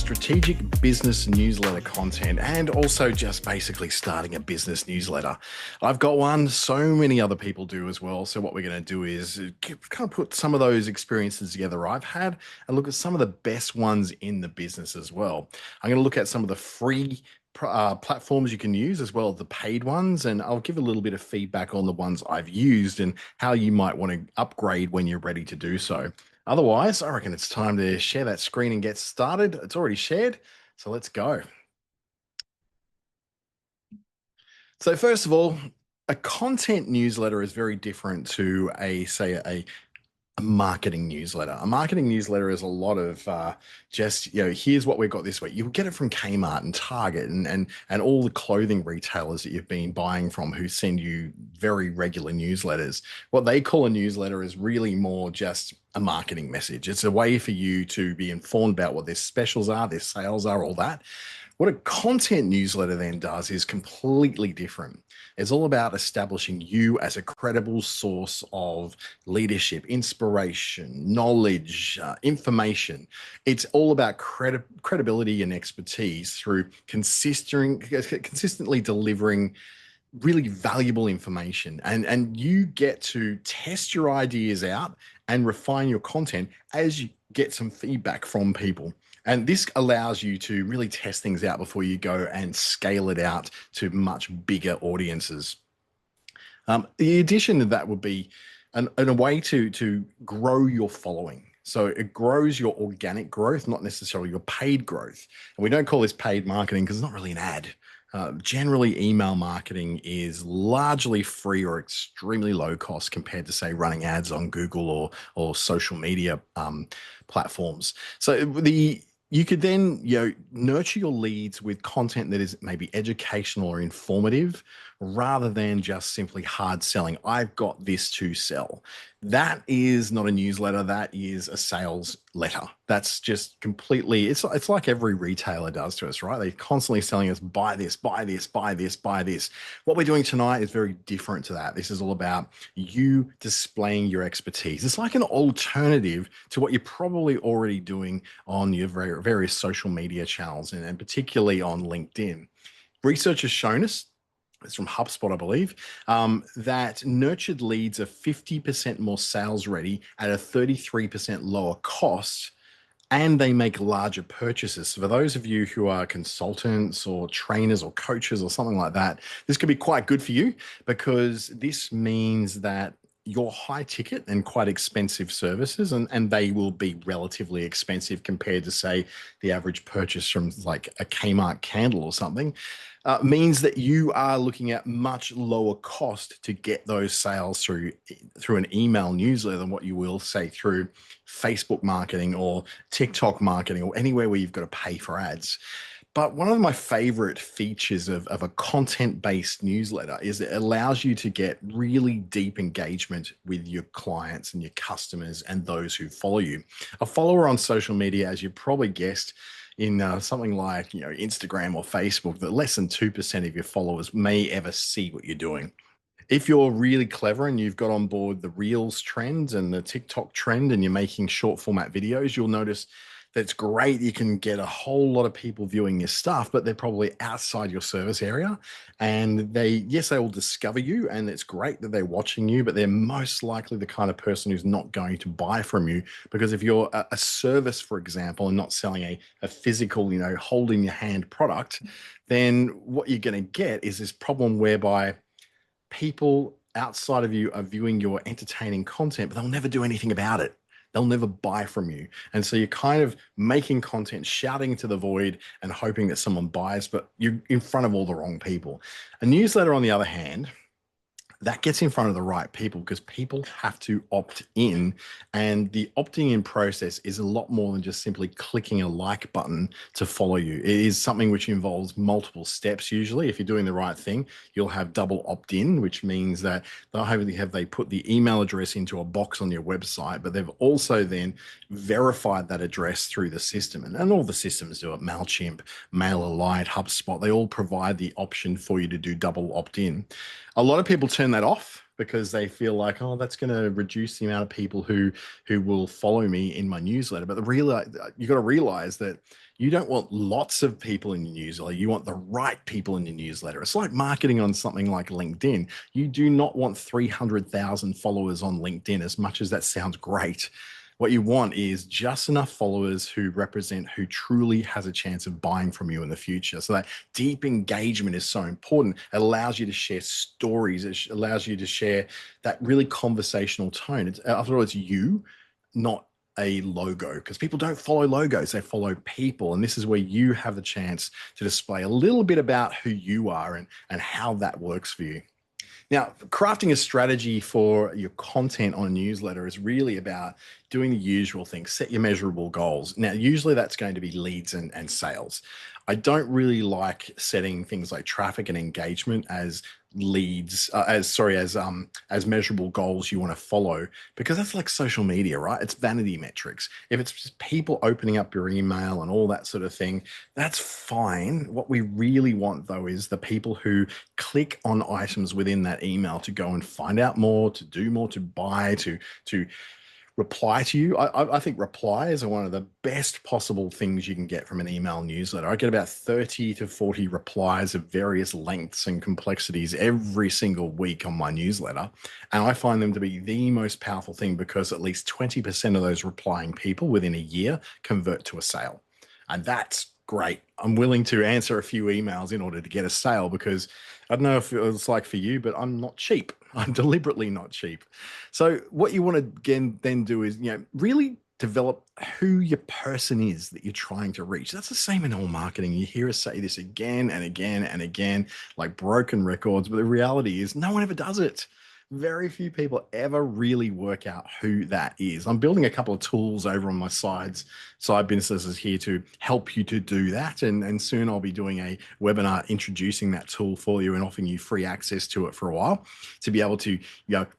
strategic business newsletter content and also just basically starting a business newsletter. I've got one, so many other people do as well. So what we're going to do is kind of put some of those experiences together I've had and look at some of the best ones in the business as well. I'm going to look at some of the free platforms you can use as well as the paid ones, and I'll give a little bit of feedback on the ones I've used and how you might want to upgrade when you're ready to do so. Otherwise, I reckon it's time to share that screen and get started. It's already shared, so let's go. So first of all, a content newsletter is very different to a marketing newsletter. A marketing newsletter is a lot of here's what we've got this week. You'll get it from Kmart and Target and all the clothing retailers that you've been buying from who send you very regular newsletters. What they call a newsletter is really more just a marketing message. It's a way for you to be informed about what their specials are, their sales are, all that. What a content newsletter then does is completely different. It's all about establishing you as a credible source of leadership, inspiration, knowledge, information. It's all about credibility and expertise through consistently delivering really valuable information. And you get to test your ideas out and refine your content as you get some feedback from people. And this allows you to really test things out before you go and scale it out to much bigger audiences. The addition to that would be a way to grow your following. So it grows your organic growth, not necessarily your paid growth. And we don't call this paid marketing because it's not really an ad. Generally, email marketing is largely free or extremely low cost compared to, say, running ads on Google or social media platforms. So you could then nurture your leads with content that is maybe educational or informative rather than just simply hard selling. I've got this to sell. That is not a newsletter. That is a sales letter. That's just completely, it's like every retailer does to us, right? They're constantly selling us, buy this, buy this, buy this, buy this. What we're doing tonight is very different to that. This is all about you displaying your expertise. It's like an alternative to what you're probably already doing on your various social media channels and particularly on LinkedIn. Research has shown us, it's from HubSpot, I believe, that nurtured leads are 50% more sales ready at a 33% lower cost, and they make larger purchases. So for those of you who are consultants or trainers or coaches or something like that, this could be quite good for you because this means that your high ticket and quite expensive services, and they will be relatively expensive compared to, say, the average purchase from like a Kmart candle or something, means that you are looking at much lower cost to get those sales through an email newsletter than what you will, say, through Facebook marketing or TikTok marketing or anywhere where you've got to pay for ads. But one of my favorite features of a content-based newsletter is it allows you to get really deep engagement with your clients and your customers and those who follow you. A follower on social media, as you probably guessed, in something like Instagram or Facebook, that less than 2% of your followers may ever see what you're doing. If you're really clever and you've got on board the Reels trend and the TikTok trend and you're making short format videos, you'll notice that's great. You can get a whole lot of people viewing your stuff, but they're probably outside your service area. And they will discover you, and it's great that they're watching you, but they're most likely the kind of person who's not going to buy from you. Because if you're a service, for example, and not selling a physical, hold in your hand product, then what you're going to get is this problem whereby people outside of you are viewing your entertaining content, but they'll never do anything about it. They'll never buy from you. And so you're kind of making content, shouting to the void and hoping that someone buys, but you're in front of all the wrong people. A newsletter, on the other hand, that gets in front of the right people because people have to opt in, and the opting in process is a lot more than just simply clicking a like button to follow you. It is something which involves multiple steps. Usually, if you're doing the right thing, you'll have double opt-in, which means that not only have they put the email address into a box on your website, but they've also then verified that address through the system. And all the systems do it. MailChimp, MailerLite, HubSpot, they all provide the option for you to do double opt-in. A lot of people turn that off because they feel like, oh, that's going to reduce the amount of people who will follow me in my newsletter. But you got to realize that you don't want lots of people in your newsletter. You want the right people in your newsletter. It's like marketing on something like LinkedIn. You do not want 300,000 followers on LinkedIn, as much as that sounds great. What you want is just enough followers who represent who truly has a chance of buying from you in the future. So that deep engagement is so important. It allows you to share stories. It allows you to share that really conversational tone. After all, it's you, not a logo, because people don't follow logos, they follow people. And this is where you have the chance to display a little bit about who you are and how that works for you. Now, crafting a strategy for your content on a newsletter is really about doing the usual things. Set your measurable goals. Now, usually that's going to be leads and sales. I don't really like setting things like traffic and engagement as leads, as measurable goals you want to follow, because that's like social media, right? It's vanity metrics. If it's just people opening up your email and all that sort of thing, that's fine. What we really want, though, is the people who click on items within that email to go and find out more, to do more, to buy, to reply to you. I think replies are one of the best possible things you can get from an email newsletter. I get about 30 to 40 replies of various lengths and complexities every single week on my newsletter. And I find them to be the most powerful thing, because at least 20% of those replying people within a year convert to a sale. And that's great. I'm willing to answer a few emails in order to get a sale, because I don't know if it's like for you, but I'm not cheap. I'm deliberately not cheap. So what you want to again then do is, really develop who your person is that you're trying to reach. That's the same in all marketing. You hear us say this again and again and again, like broken records, but the reality is no one ever does it. Very few people ever really work out who that is. I'm building a couple of tools over on my side businesses here to help you to do that. And soon I'll be doing a webinar introducing that tool for you and offering you free access to it for a while to be able to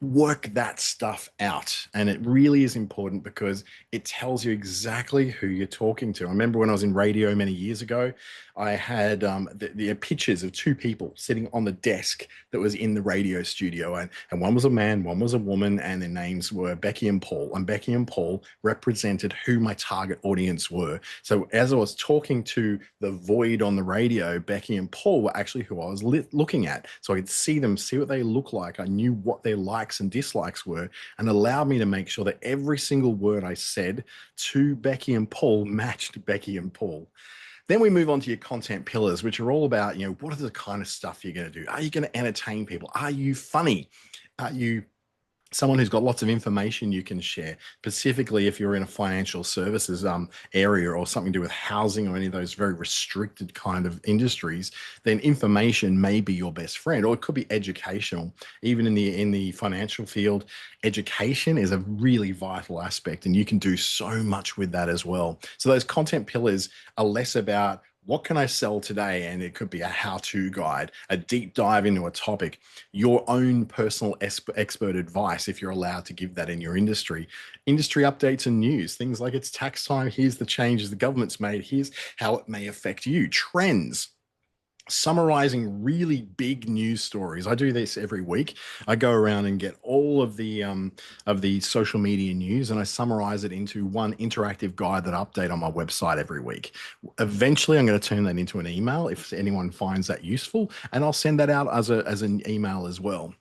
work that stuff out. And it really is important because it tells you exactly who you're talking to. I remember when I was in radio many years ago, I had the pictures of two people sitting on the desk that was in the radio studio. And one was a man, one was a woman, and their names were Becky and Paul. And Becky and Paul represented who my target audience were. So as I was talking to the void on the radio, Becky and Paul were actually who I was looking at. So I could see them, see what they look like. I knew what their likes and dislikes were, and allowed me to make sure that every single word I said to Becky and Paul matched Becky and Paul. Then we move on to your content pillars, which are all about, what are the kind of stuff you're going to do? Are you going to entertain people? Are you funny? Are you someone who's got lots of information you can share, specifically if you're in a financial services area or something to do with housing or any of those very restricted kind of industries? Then information may be your best friend, or it could be educational. Even in the financial field, education is a really vital aspect, and you can do so much with that as well. So those content pillars are less about what can I sell today? And it could be a how-to guide, a deep dive into a topic, your own personal expert advice, if you're allowed to give that in your industry updates and news, things like it's tax time, here's the changes the government's made, here's how it may affect you, trends, summarizing really big news stories. I do this every week. I go around and get all of the social media news, and I summarize it into one interactive guide that I update on my website every week. Eventually, I'm going to turn that into an email if anyone finds that useful, and I'll send that out as an email as well.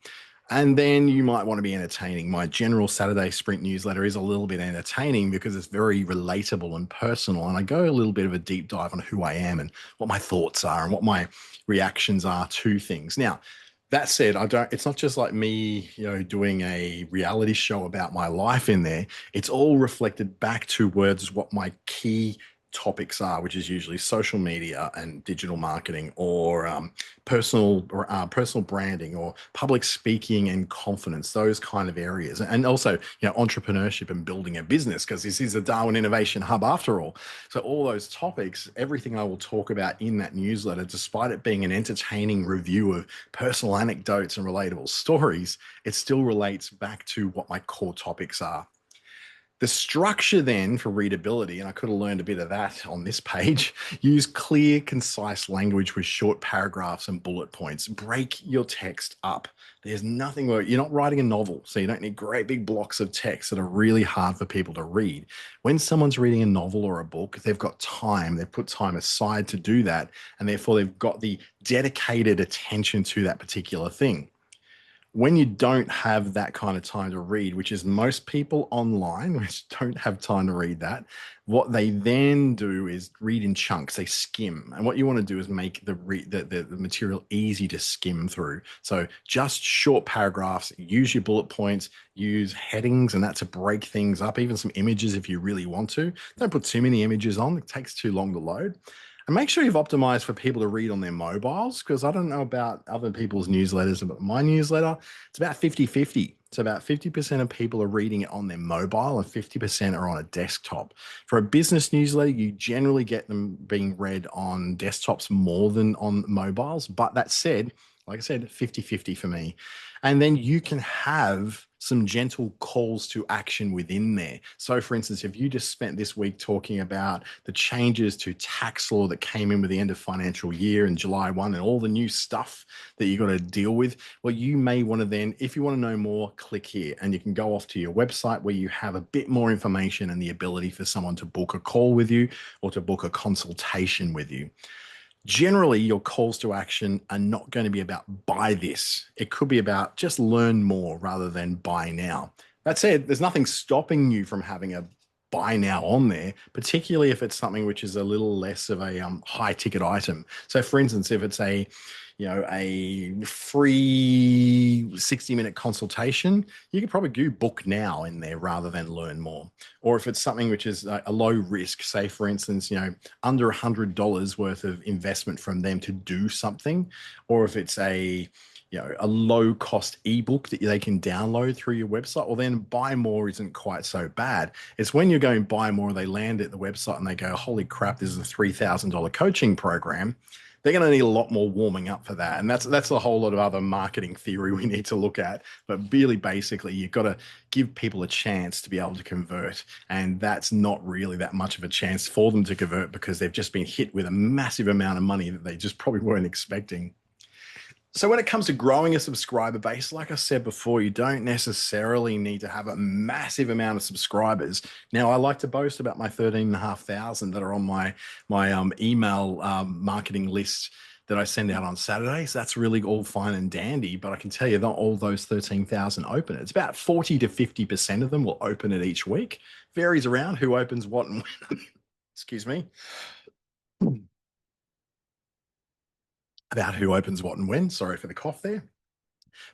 And then you might want to be entertaining. My general Saturday sprint newsletter is a little bit entertaining because it's very relatable and personal. And I go a little bit of a deep dive on who I am and what my thoughts are and what my reactions are to things. Now, that said, it's not just like me, doing a reality show about my life in there. It's all reflected back towards what my key topics are, which is usually social media and digital marketing, or personal branding, or public speaking and confidence, those kind of areas. And also, entrepreneurship and building a business, because this is a Darwin Innovation Hub after all. So all those topics, everything I will talk about in that newsletter, despite it being an entertaining review of personal anecdotes and relatable stories, it still relates back to what my core topics are. The structure then for readability, and I could have learned a bit of that on this page, use clear, concise language with short paragraphs and bullet points. Break your text up. There's nothing where you're not writing a novel, so you don't need great big blocks of text that are really hard for people to read. When someone's reading a novel or a book, they've got time, they've put time aside to do that, and therefore they've got the dedicated attention to that particular thing. When you don't have that kind of time to read, which is most people online, which don't have time to read that, what they then do is read in chunks. They skim, and what you want to do is make the material easy to skim through. So just short paragraphs. Use your bullet points. Use headings, and that to break things up. Even some images if you really want to. Don't put too many images on; it takes too long to load. And make sure you've optimized for people to read on their mobiles, because I don't know about other people's newsletters, but my newsletter, it's about 50-50. It's about 50% of people are reading it on their mobile and 50% are on a desktop. For a business newsletter, you generally get them being read on desktops more than on mobiles. But that said, like I said, 50-50 for me. And then you can have some gentle calls to action within there. So, for instance, if you just spent this week talking about the changes to tax law that came in with the end of financial year and July 1 and all the new stuff that you got to deal with, well, you may want to then, if you want to know more, click here and you can go off to your website where you have a bit more information and the ability for someone to book a call with you or to book a consultation with you. Generally, your calls to action are not going to be about buy this. It could be about just learn more rather than buy now. That said, there's nothing stopping you from having a buy now on there, particularly if it's something which is a little less of a high ticket item. So for instance, if it's a free 60-minute consultation, you could probably do book now in there rather than learn more. Or if it's something which is a low risk, say for instance, under $100 worth of investment from them to do something, or if it's a low cost ebook that they can download through your website, well then buy more isn't quite so bad. It's when you're going buy more, they land at the website and they go, holy crap, this is a $3,000 coaching program. They're going to need a lot more warming up for that. And that's a whole lot of other marketing theory we need to look at. But really, basically, you've got to give people a chance to be able to convert. And that's not really that much of a chance for them to convert because they've just been hit with a massive amount of money that they just probably weren't expecting. So when it comes to growing a subscriber base, like I said before, you don't necessarily need to have a massive amount of subscribers. Now, I like to boast about my 13,500 that are on my email marketing list that I send out on Saturdays. That's really all fine and dandy, but I can tell you not all those 13,000 open it. It's about 40 to 50% of them will open it each week. Varies around who opens what and when. Excuse me. About who opens what and when. Sorry for the cough there.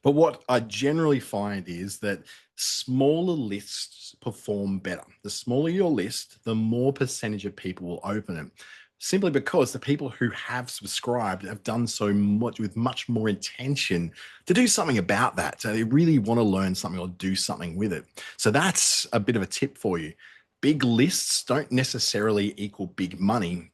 But what I generally find is that smaller lists perform better. The smaller your list, the more percentage of people will open it. Simply because the people who have subscribed have done so much with much more intention to do something about that. So they really want to learn something or do something with it. So that's a bit of a tip for you. Big lists don't necessarily equal big money.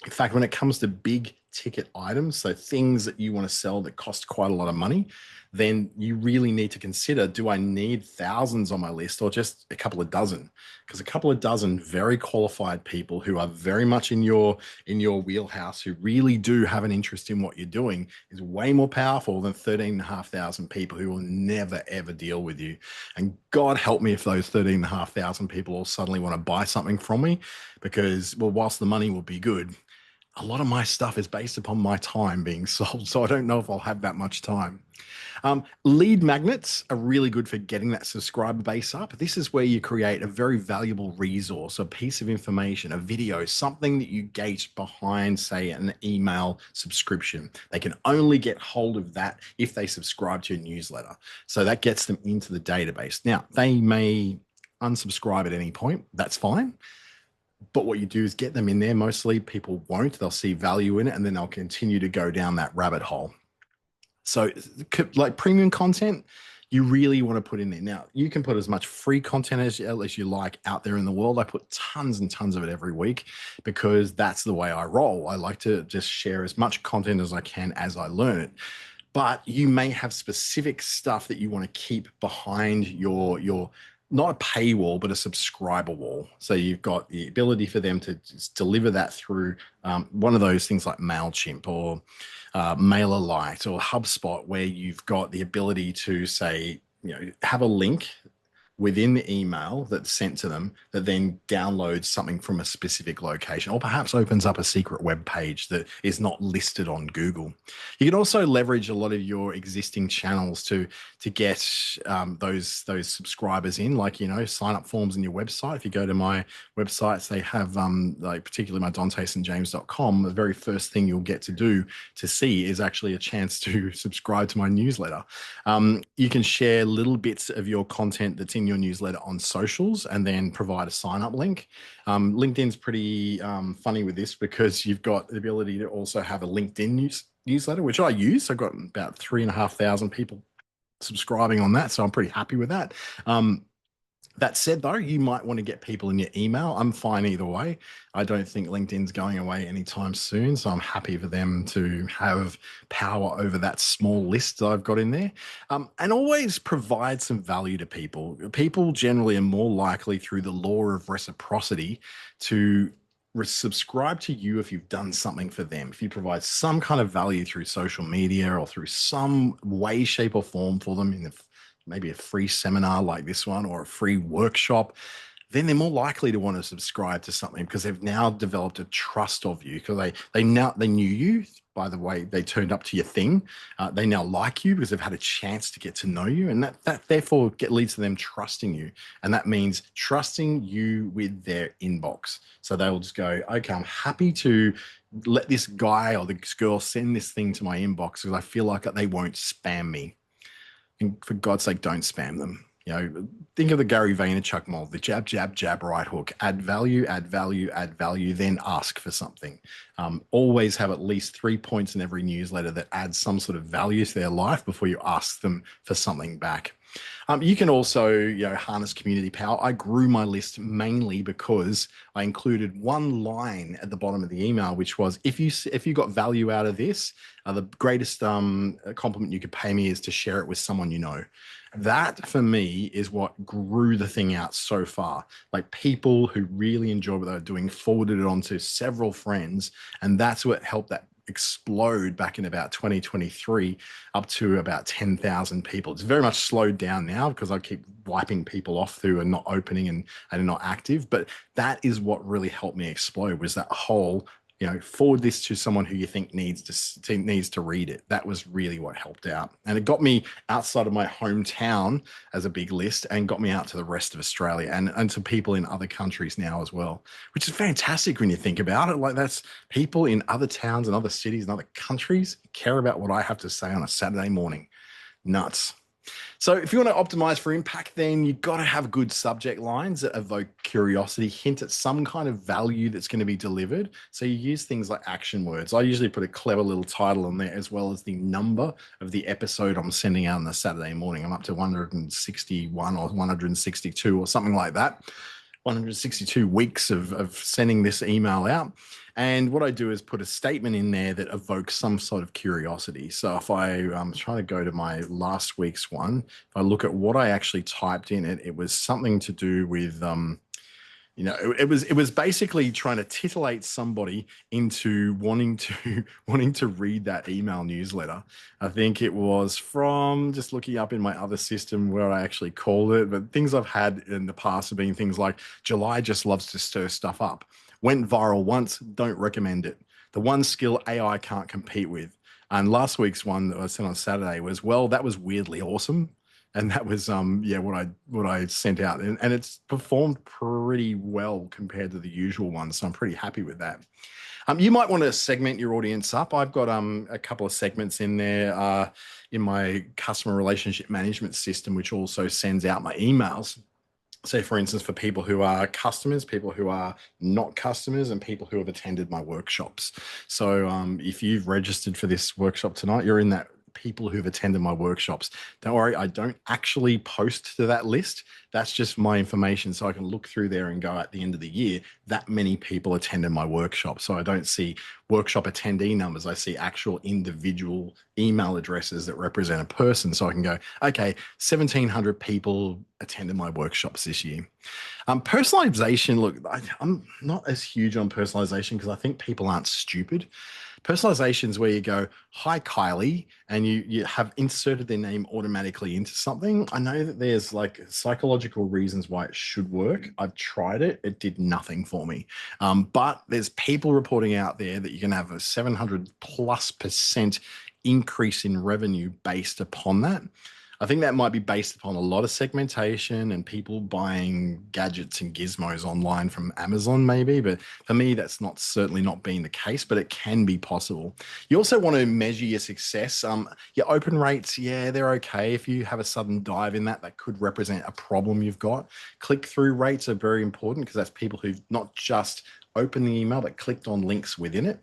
In fact, when it comes to big ticket items, so things that you want to sell that cost quite a lot of money, then you really need to consider, do I need thousands on my list or just a couple of dozen? Because a couple of dozen very qualified people who are very much in your wheelhouse, who really do have an interest in what you're doing, is way more powerful than 13,500 people who will never, ever deal with you. And God help me if those 13,500 people all suddenly want to buy something from me, because, well, whilst the money will be good, a lot of my stuff is based upon my time being sold. So I don't know if I'll have that much time. Lead magnets are really good for getting that subscriber base up. This is where you create a very valuable resource, a piece of information, a video, something that you gate behind, say, an email subscription. They can only get hold of that if they subscribe to your newsletter. So that gets them into the database. Now, they may unsubscribe at any point. That's fine. But what you do is get them in there. Mostly people won't. They'll see value in it and then they'll continue to go down that rabbit hole. So like premium content, you really want to put in there. Now, you can put as much free content as you like out there in the world. I put tons and tons of it every week because that's the way I roll. I like to just share as much content as I can as I learn it. But you may have specific stuff that you want to keep behind your not a paywall, but a subscriber wall. So you've got the ability for them to just deliver that through one of those things like MailChimp or MailerLite or HubSpot, where you've got the ability to say, have a link within the email that's sent to them that then downloads something from a specific location, or perhaps opens up a secret web page that is not listed on Google. You can also leverage a lot of your existing channels to get those subscribers in, like sign up forms in your website. If you go to my websites, they have like particularly my DanteStJames.com. The very first thing you'll get to do to see is actually a chance to subscribe to my newsletter. You can share little bits of your content that's in your newsletter on socials and then provide a sign up link. LinkedIn's pretty funny with this because you've got the ability to also have a LinkedIn newsletter, which I use. I've got about 3,500 people subscribing on that, so I'm pretty happy with that. That said, though, you might want to get people in your email. I'm fine either way. I don't think LinkedIn's going away anytime soon, so I'm happy for them to have power over that small list that I've got in there. And always provide some value to people. People generally are more likely, through the law of reciprocity, to subscribe to you if you've done something for them. If you provide some kind of value through social media or through some way, shape, or form for them, in maybe a free seminar like this one or a free workshop, then they're more likely to want to subscribe to something because they've now developed a trust of you, because they knew you by the way they turned up to your thing. They now like you because they've had a chance to get to know you, and that therefore leads to them trusting you, and that means trusting you with their inbox. So they'll just go, okay, I'm happy to let this guy or this girl send this thing to my inbox because I feel like they won't spam me. And for God's sake, don't spam them. Think of the Gary Vaynerchuk model: the jab, jab, jab, right hook. Add value, add value, add value, then ask for something. Always have at least 3 points in every newsletter that adds some sort of value to their life before you ask them for something back. You can also, harness community power. I grew my list mainly because I included one line at the bottom of the email, which was, if you got value out of this, the greatest compliment you could pay me is to share it with someone you know. That for me is what grew the thing out so far. Like, people who really enjoy what they're doing forwarded it on to several friends, and that's what helped that explode back in about 2023 up to about 10,000 people. It's very much slowed down now because I keep wiping people off who are not opening and are not active. But that is what really helped me explode, was that whole, forward this to someone who you think needs to read it. That was really what helped out. And it got me outside of my hometown as a big list and got me out to the rest of Australia and to people in other countries now as well, which is fantastic when you think about it. Like, that's people in other towns and other cities and other countries care about what I have to say on a Saturday morning. Nuts. So if you want to optimize for impact, then you've got to have good subject lines that evoke curiosity, hint at some kind of value that's going to be delivered. So you use things like action words. I usually put a clever little title on there, as well as the number of the episode I'm sending out on the Saturday morning. I'm up to 161 or 162 or something like that. 162 weeks of sending this email out. And what I do is put a statement in there that evokes some sort of curiosity. So if I try to go to my last week's one, if I look at what I actually typed in it, it was something to do with, it was basically trying to titillate somebody into wanting to read that email newsletter. I think it was from just looking up in my other system where I actually called it, but things I've had in the past have been things like, July just loves to stir stuff up. Went viral once, don't recommend it. The one skill AI can't compete with. And last week's one that I sent on Saturday was, well, that was weirdly awesome. And that was what I sent out, and it's performed pretty well compared to the usual one, so I'm pretty happy with that. You might want to segment your audience up. I've got a couple of segments in there in my customer relationship management system, which also sends out my emails. Say, for instance, for people who are customers, people who are not customers, and people who have attended my workshops. So if you've registered for this workshop tonight, you're in that people who've attended my workshops. Don't worry, I don't actually post to that list. That's just my information. So I can look through there and go at the end of the year, that many people attended my workshop. So I don't see workshop attendee numbers. I see actual individual email addresses that represent a person. So I can go, okay, 1,700 people attended my workshops this year. Personalization, look, I'm not as huge on personalization because I think people aren't stupid. Personalization is where you go, hi, Kylie, and you have inserted their name automatically into something. I know that there's like psychological reasons why it should work. I've tried it. It did nothing for me. But there's people reporting out there that you can have a 700+% increase in revenue based upon that. I think that might be based upon a lot of segmentation and people buying gadgets and gizmos online from Amazon, maybe. But for me, that's not certainly not being the case, but it can be possible. You also want to measure your success. Your open rates, yeah, they're okay. If you have a sudden dive in that, that could represent a problem you've got. Click-through rates are very important because that's people who've not just opened the email, but clicked on links within it.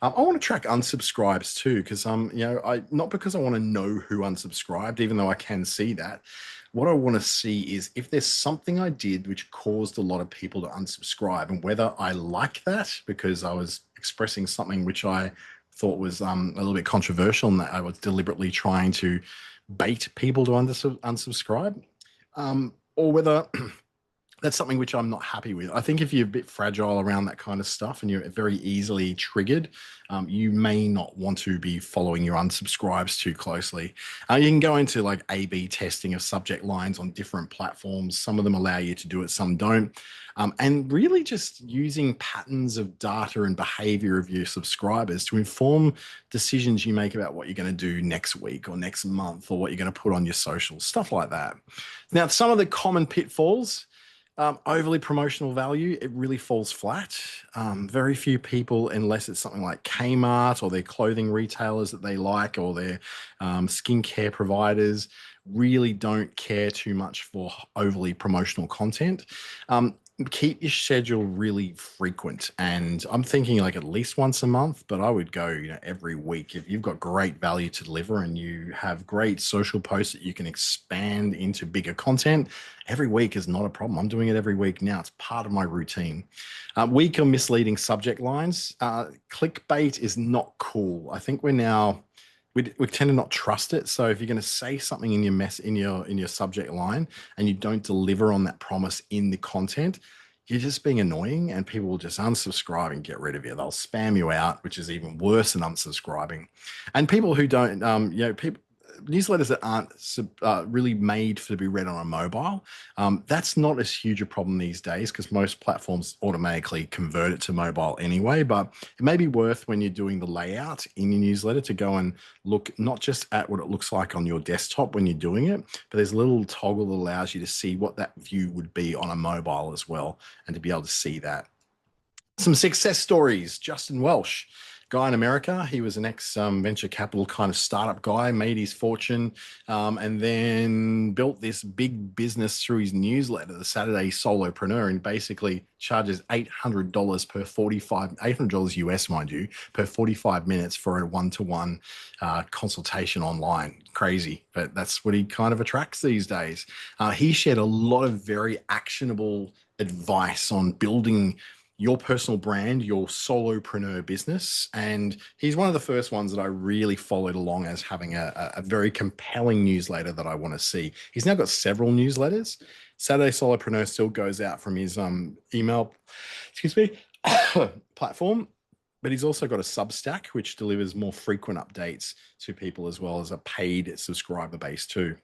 I want to track unsubscribes too, because I not because I want to know who unsubscribed, even though I can see that. What I want to see is if there's something I did which caused a lot of people to unsubscribe, and whether I like that because I was expressing something which I thought was a little bit controversial, and that I was deliberately trying to bait people to unsubscribe, or whether that's something which I'm not happy with. I think if you're a bit fragile around that kind of stuff and you're very easily triggered, you may not want to be following your unsubscribes too closely. You can go into like A/B testing of subject lines on different platforms. Some of them allow you to do it, some don't. And really just using patterns of data and behavior of your subscribers to inform decisions you make about what you're going to do next week or next month, or what you're going to put on your socials, stuff like that. Now, some of the common pitfalls. Overly promotional value, it really falls flat. Very few people, unless it's something like Kmart or their clothing retailers that they like, or their skincare providers, really don't care too much for overly promotional content. Keep your schedule really frequent, and I'm thinking like at least once a month, but I would go every week. If you've got great value to deliver and you have great social posts that you can expand into bigger content, every week is not a problem. I'm doing it every week now. It's part of my routine. Weak or misleading subject lines. Clickbait is not cool. I think we tend to not trust it. So if you're going to say something in your subject line and you don't deliver on that promise in the content, you're just being annoying, and people will just unsubscribe and get rid of you. They'll spam you out, which is even worse than unsubscribing. And people who don't, people newsletters that aren't really made to be read on a mobile, that's not as huge a problem these days because most platforms automatically convert it to mobile anyway. But it may be worth, when you're doing the layout in your newsletter, to go and look not just at what it looks like on your desktop when you're doing it, but there's a little toggle that allows you to see what that view would be on a mobile as well, and to be able to see that. Some success stories. Justin Welsh, guy in America. He was an ex-venture capital kind of startup guy, made his fortune, and then built this big business through his newsletter, the Saturday Solopreneur, and basically charges $800 per $800 US, mind you, per 45 minutes for a one-to-one consultation online. Crazy, but that's what he kind of attracts these days. He shared a lot of very actionable advice on building your personal brand, your solopreneur business. And he's one of the first ones that I really followed along as having a very compelling newsletter that I want to see. He's now got several newsletters. Saturday Solopreneur still goes out from his email, platform, but he's also got a Substack, which delivers more frequent updates to people, as well as a paid subscriber base too.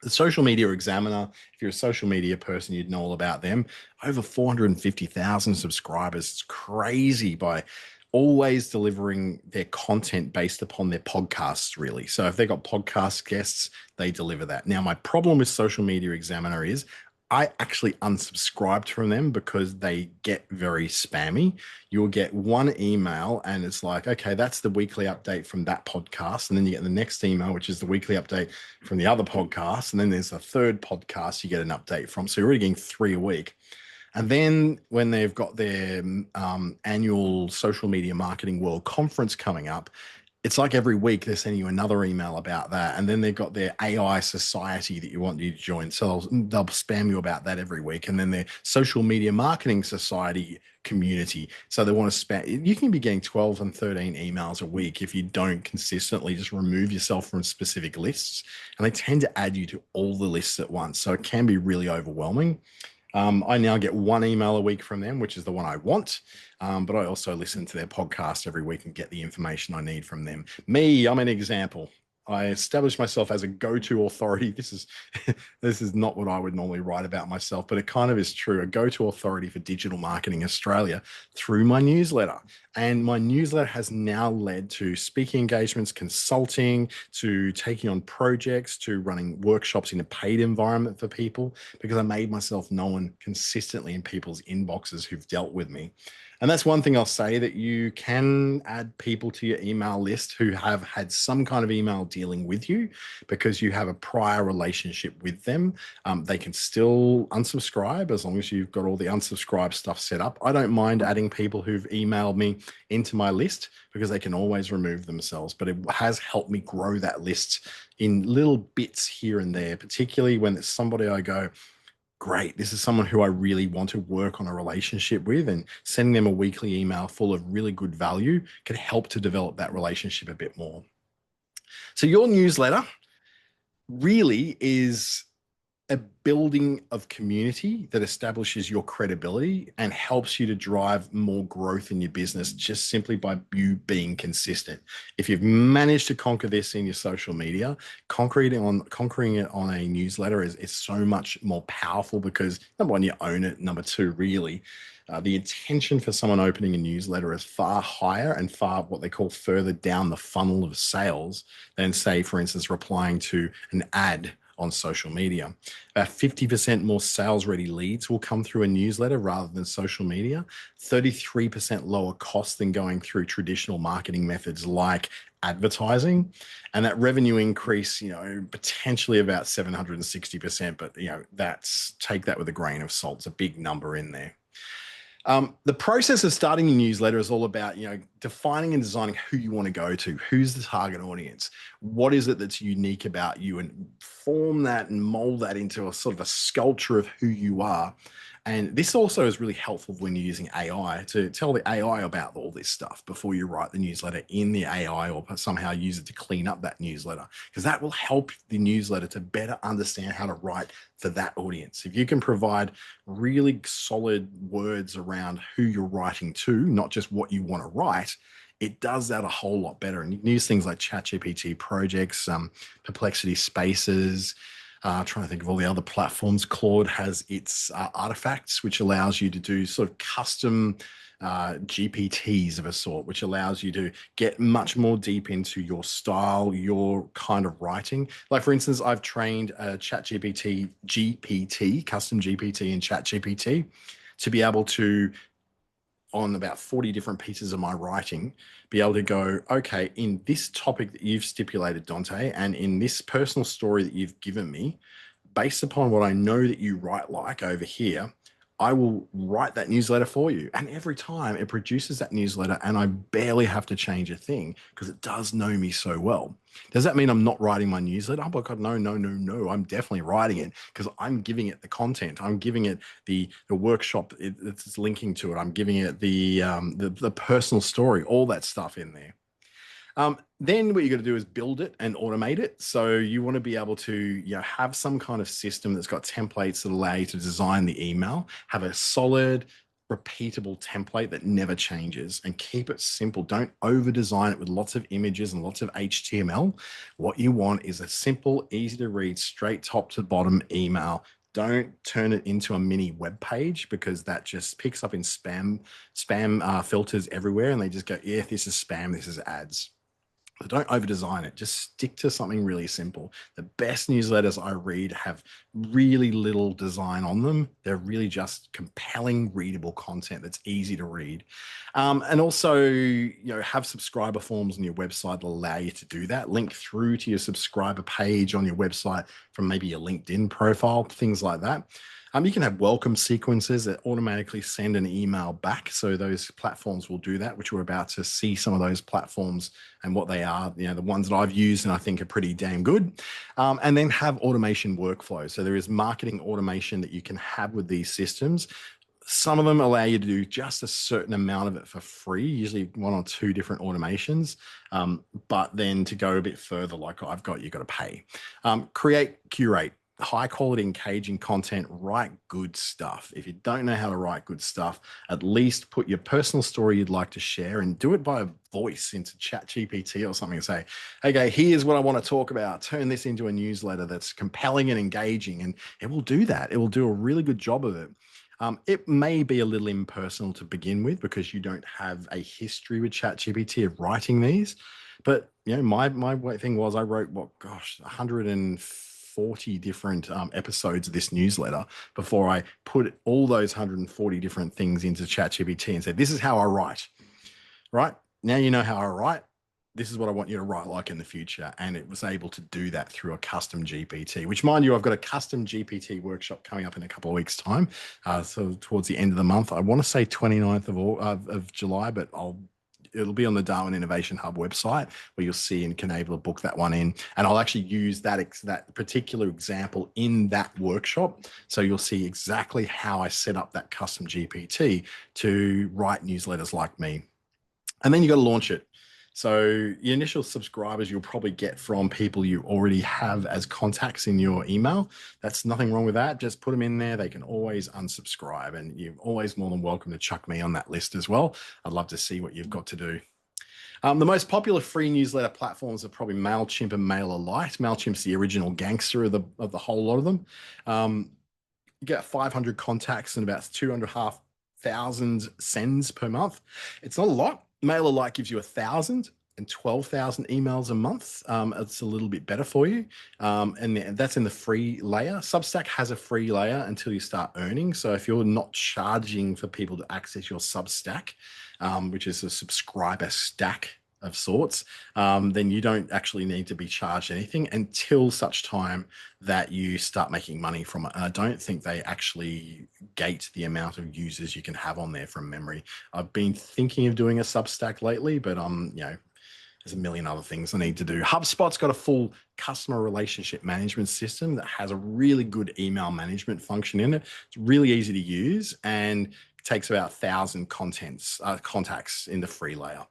The Social Media Examiner, if you're a social media person, you'd know all about them. Over 450,000 subscribers. It's crazy, by always delivering their content based upon their podcasts, really. So if they've got podcast guests, they deliver that. Now, my problem with Social Media Examiner is I actually unsubscribed from them because they get very spammy. You'll get one email and it's like, okay, that's the weekly update from that podcast. And then you get the next email, which is the weekly update from the other podcast. And then there's a third podcast you get an update from. So you're already getting 3 a week. And then when they've got their annual Social Media Marketing World Conference coming up, it's like every week they're sending you another email about that, and then they've got their AI society that you want you to join. So they'll spam you about that every week, and then their social media marketing society community. So they want to spam. You can be getting 12 and 13 emails a week if you don't consistently just remove yourself from specific lists, and they tend to add you to all the lists at once. So it can be really overwhelming. I now get one email a week from them, which is the one I want. But I also listen to their podcast every week and get the information I need from them. Me, I'm an example. I established myself as a go-to authority. This is this is not what I would normally write about myself, but it kind of is true. A go-to authority for digital marketing Australia through my newsletter. And my newsletter has now led to speaking engagements, consulting, to taking on projects, to running workshops in a paid environment for people, because I made myself known consistently in people's inboxes who've dealt with me. And that's one thing I'll say, that you can add people to your email list who have had some kind of email dealing with you because you have a prior relationship with them. They can still unsubscribe as long as you've got all the unsubscribe stuff set up. I don't mind adding people who've emailed me into my list because they can always remove themselves, but it has helped me grow that list in little bits here and there, particularly when it's somebody I go, great, this is someone who I really want to work on a relationship with, and sending them a weekly email full of really good value can help to develop that relationship a bit more. So your newsletter really is a building of community that establishes your credibility and helps you to drive more growth in your business just simply by you being consistent. If you've managed to conquer this in your social media, conquering it on a newsletter is so much more powerful because, number one, you own it. Number two, really, the intention for someone opening a newsletter is far higher and far what they call further down the funnel of sales than, say, for instance, replying to an ad on social media. About 50% more sales-ready leads will come through a newsletter rather than social media. 33% lower cost than going through traditional marketing methods like advertising. And that revenue increase, potentially about 760%, but take that with a grain of salt. It's a big number in there. The process of starting your newsletter is all about, defining and designing who you want to go to, who's the target audience, what is it that's unique about you, and form that and mold that into a sort of a sculpture of who you are. And this also is really helpful when you're using AI to tell the AI about all this stuff before you write the newsletter in the AI, or somehow use it to clean up that newsletter, because that will help the newsletter to better understand how to write for that audience. If you can provide really solid words around who you're writing to, not just what you want to write, it does that a whole lot better. And you can use things like ChatGPT projects, Perplexity Spaces, trying to think of all the other platforms. Claude has its artifacts, which allows you to do sort of custom GPTs of a sort, which allows you to get much more deep into your style, your kind of writing. Like, for instance, I've trained a custom GPT in ChatGPT to be able to, on about 40 different pieces of my writing, be able to go, okay, in this topic that you've stipulated, Dante, and in this personal story that you've given me, based upon what I know that you write like over here, I will write that newsletter for you. And every time it produces that newsletter, and I barely have to change a thing because it does know me so well. Does that mean I'm not writing my newsletter? Oh my God, no. I'm definitely writing it because I'm giving it the content. I'm giving it the workshop it's linking to it. I'm giving it the personal story, all that stuff in there. Then what you got to do is build it and automate it. So you want to be able to have some kind of system that's got templates that allow you to design the email, have a solid, repeatable template that never changes, and keep it simple. Don't over design it with lots of images and lots of HTML. What you want is a simple, easy to read, straight top to bottom email. Don't turn it into a mini web page, because that just picks up in spam filters everywhere, and they just go, yeah, this is spam, this is ads. So don't over design it. Just stick to something really simple. The best newsletters I read have really little design on them. They're really just compelling, readable content that's easy to read. And also, have subscriber forms on your website that allow you to do that. Link through to your subscriber page on your website from maybe your LinkedIn profile, things like that. You can have welcome sequences that automatically send an email back. So those platforms will do that, which we're about to see some of those platforms and what they are, the ones that I've used and I think are pretty damn good. And then have automation workflows. So there is marketing automation that you can have with these systems. Some of them allow you to do just a certain amount of it for free, usually one or two different automations. But then to go a bit further, like I've got, you've got to pay. Create, curate high quality, engaging content, write good stuff. If you don't know how to write good stuff, at least put your personal story you'd like to share and do it by voice into Chat GPT or something and say, okay, here's what I want to talk about. Turn this into a newsletter that's compelling and engaging. And it will do that. It will do a really good job of it. It may be a little impersonal to begin with because you don't have a history with ChatGPT of writing these. But my thing was I wrote 140 different episodes of this newsletter before I put all those 140 different things into ChatGPT and said, "This is how I write." Right now, you know how I write. This is what I want you to write like in the future. And it was able to do that through a custom GPT, which, mind you, I've got a custom GPT workshop coming up in a couple of weeks' time. So towards the end of the month, I want to say 29th of July, but it'll be on the Darwin Innovation Hub website where you'll see and can able to book that one in. And I'll actually use that particular example in that workshop. So you'll see exactly how I set up that custom GPT to write newsletters like me. And then you got to launch it. So the initial subscribers you'll probably get from people you already have as contacts in your email. That's nothing wrong with that. Just put them in there. They can always unsubscribe, and you're always more than welcome to chuck me on that list as well. I'd love to see what you've got to do. The most popular free newsletter platforms are probably MailChimp and MailerLite. MailChimp's the original gangster of the whole lot of them. You get 500 contacts and about 2,500 sends per month. It's not a lot. MailerLite gives you 1,000 and 12,000 emails a month. It's a little bit better for you. And that's in the free layer. Substack has a free layer until you start earning. So if you're not charging for people to access your Substack, which is a subscriber stack of sorts, then you don't actually need to be charged anything until such time that you start making money from it. And I don't think they actually gate the amount of users you can have on there from memory. I've been thinking of doing a Substack lately, but there's a million other things I need to do. HubSpot's got a full customer relationship management system that has a really good email management function in it. It's really easy to use and takes about 1,000 contacts in the free layer.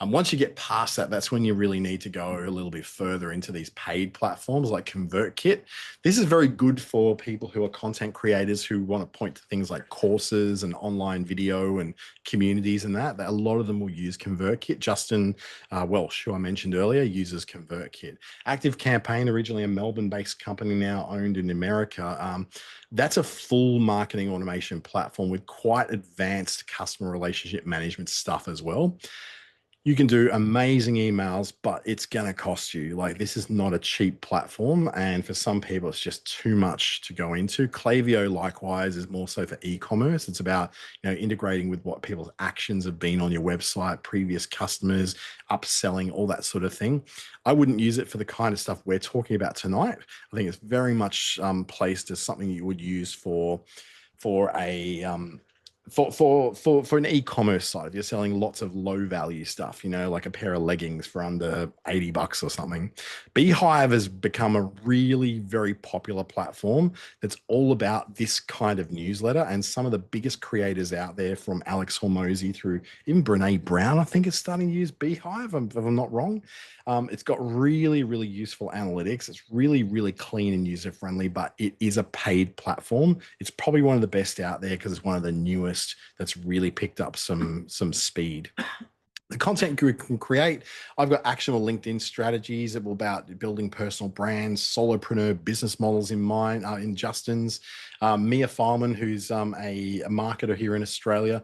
Once you get past that, that's when you really need to go a little bit further into these paid platforms like ConvertKit. This is very good for people who are content creators who want to point to things like courses and online video and communities and that. A lot of them will use ConvertKit. Justin Welsh, who I mentioned earlier, uses ConvertKit. ActiveCampaign, originally a Melbourne-based company, now owned in America. That's a full marketing automation platform with quite advanced customer relationship management stuff as well. You can do amazing emails, but it's going to cost you. Like, this is not a cheap platform. And for some people, it's just too much to go into. Klaviyo, likewise, is more so for e-commerce. It's about, integrating with what people's actions have been on your website, previous customers, upselling, all that sort of thing. I wouldn't use it for the kind of stuff we're talking about tonight. I think it's very much placed as something you would use for an e-commerce site. If you're selling lots of low value stuff, like a pair of leggings for under $80 or something. Beehive has become a really very popular platform that's all about this kind of newsletter, and some of the biggest creators out there, from Alex Hormozy through even Brene Brown, I think, is starting to use Beehive, if I'm not wrong. It's got really, really useful analytics. It's really, really clean and user-friendly, but it is a paid platform. It's probably one of the best out there because it's one of the newest that's really picked up some speed. The content you can create, I've got actionable LinkedIn strategies about building personal brands, solopreneur business models in mine, in Justin's. Mia Farman, who's a marketer here in Australia,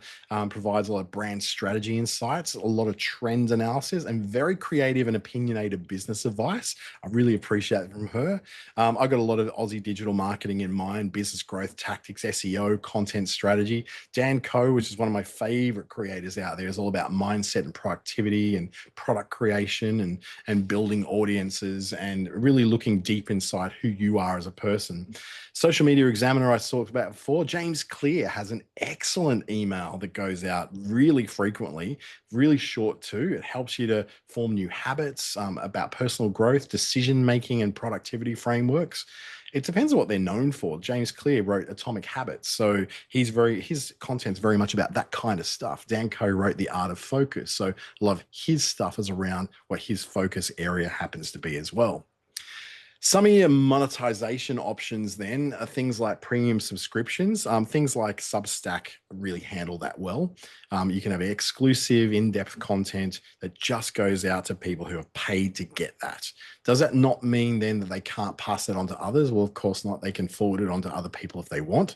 provides a lot of brand strategy insights, a lot of trend analysis, and very creative and opinionated business advice. I really appreciate it from her. I've got a lot of Aussie digital marketing in mind, business growth tactics, SEO, content strategy. Dan Coe, which is one of my favorite creators out there, is all about mindset and productivity and product creation and building audiences and really looking deep inside who you are as a person. Social Media Examiner winner I talked about before, James Clear, has an excellent email that goes out really frequently, really short too. It helps you to form new habits about personal growth, decision making, and productivity frameworks. It depends on what they're known for. James Clear wrote Atomic Habits, so his content's very much about that kind of stuff. Dan Coe wrote The Art of Focus, so a lot of his stuff is around what his focus area happens to be as well. Some of your monetization options then are things like premium subscriptions. Things like Substack really handle that well. You can have exclusive, in-depth content that just goes out to people who have paid to get that. Does that not mean then that they can't pass that on to others? Well, of course not. They can forward it on to other people if they want.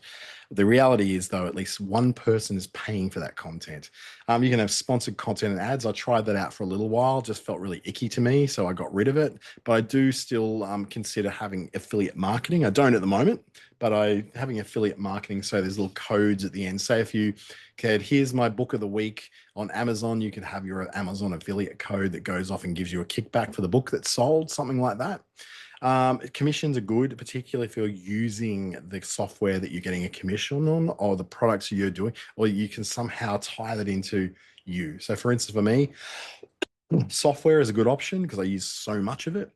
The reality is, though, at least one person is paying for that content. You can have sponsored content and ads. I tried that out for a little while, just felt really icky to me, so I got rid of it. But I do still consider having affiliate marketing. I don't at the moment, but having affiliate marketing. So there's little codes at the end. Say if you could, here's my book of the week on Amazon, you can have your Amazon affiliate code that goes off and gives you a kickback for the book that's sold, something like that. Commissions are good, particularly if you're using the software that you're getting a commission on or the products you're doing, or you can somehow tie that into you. So for instance, for me, software is a good option because I use so much of it.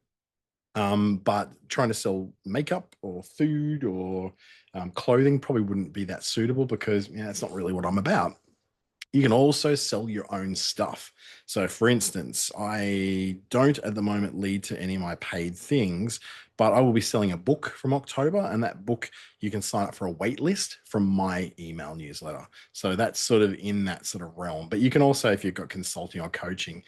But trying to sell makeup or food or clothing probably wouldn't be that suitable because it's not really what I'm about. You can also sell your own stuff. So, for instance, I don't at the moment lead to any of my paid things, but I will be selling a book from October. And that book, you can sign up for a wait list from my email newsletter. So, that's sort of in that sort of realm. But you can also, if you've got consulting or coaching,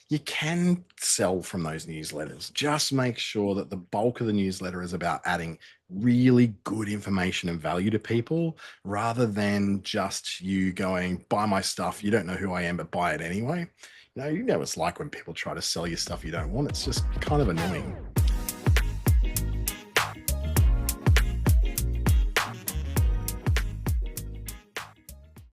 you can sell from those newsletters. Just make sure that the bulk of the newsletter is about adding really good information and value to people rather than just you going, buy my stuff. You don't know who I am, but buy it anyway. You know what it's like when people try to sell you stuff you don't want. It's just kind of annoying.